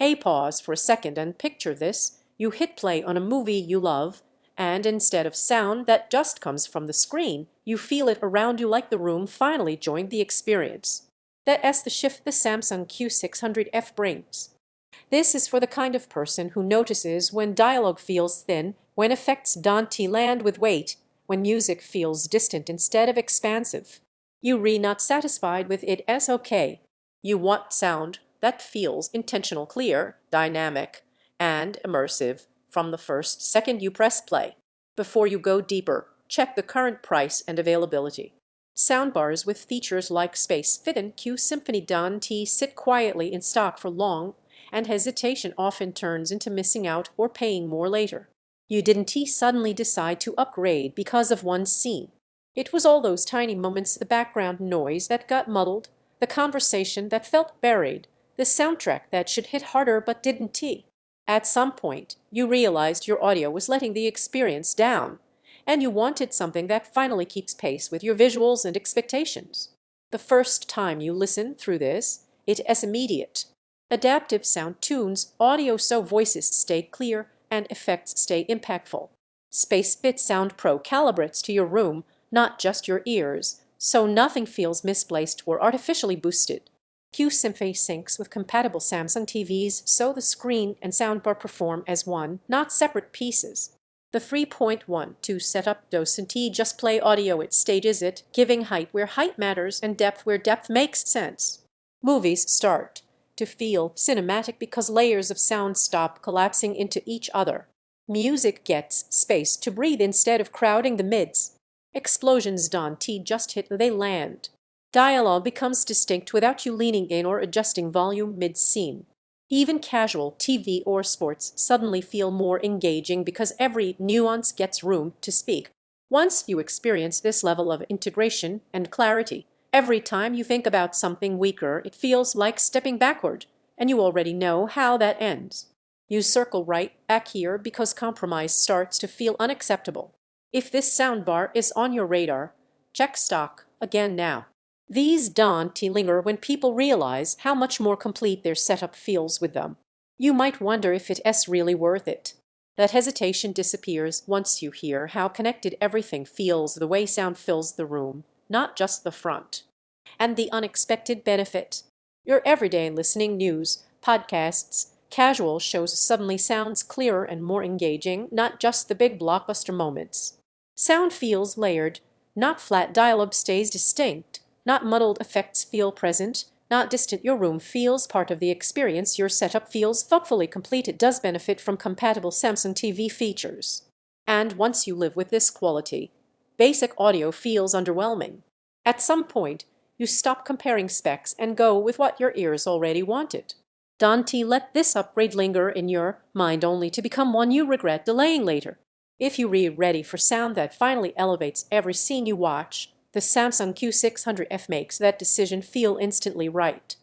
Pause for a second and picture this. You hit play on a movie you love, and instead of sound that just comes from the screen, you feel it around you like the room finally joined the experience. That's the shift the Samsung Q600F brings. This is for the kind of person who notices when dialogue feels thin, when effects don't land with weight, when music feels distant instead of expansive. You're not satisfied with it as okay. You want sound that feels intentional, clear, dynamic, and immersive from the first second you press play. Before you go deeper, check the current price and availability. Soundbars with features like SpaceFit and Q-Symphony don't sit quietly in stock for long, and hesitation often turns into missing out or paying more later. You didn't suddenly decide to upgrade because of one scene. It was all those tiny moments, the background noise that got muddled, the conversation that felt buried, the soundtrack that should hit harder but didn't. At some point, you realized your audio was letting the experience down, and you wanted something that finally keeps pace with your visuals and expectations. The first time you listen through this, it's immediate. Adaptive sound tunes audio so voices stay clear and effects stay impactful. SpaceFit Sound Pro calibrates to your room, not just your ears, so nothing feels misplaced or artificially boosted. Q-Symphony syncs with compatible Samsung TVs so the screen and soundbar perform as one, not separate pieces. The 3.1.2 setup doesn't just play audio, it stages it, giving height where height matters and depth where depth makes sense. Movies start to feel cinematic because layers of sound stop collapsing into each other. Music gets space to breathe instead of crowding the mids. Explosions don't just hit, they land. Dialogue becomes distinct without you leaning in or adjusting volume mid-scene. Even casual TV or sports suddenly feel more engaging because every nuance gets room to speak. Once you experience this level of integration and clarity, every time you think about something weaker, it feels like stepping backward, and you already know how that ends. You circle right back here because compromise starts to feel unacceptable. If this soundbar is on your radar, check stock again now. These don't linger when people realize how much more complete their setup feels with them. You might wonder if it's really worth it. That hesitation disappears once you hear how connected everything feels, the way sound fills the room, not just the front. And the unexpected benefit. Your everyday listening, news, podcasts, casual shows suddenly sounds clearer and more engaging, not just the big blockbuster moments. Sound feels layered, not flat. Dialogue stays distinct. Not muddled. Effects feel present, not distant. Your room feels part of the experience. Your setup feels thoughtfully complete. It does benefit from compatible Samsung TV features. And once you live with this quality, basic audio feels underwhelming. At some point, you stop comparing specs and go with what your ears already wanted. Don't let this upgrade linger in your mind only to become one you regret delaying later. If you're ready for sound that finally elevates every scene you watch, the Samsung Q600F makes that decision feel instantly right.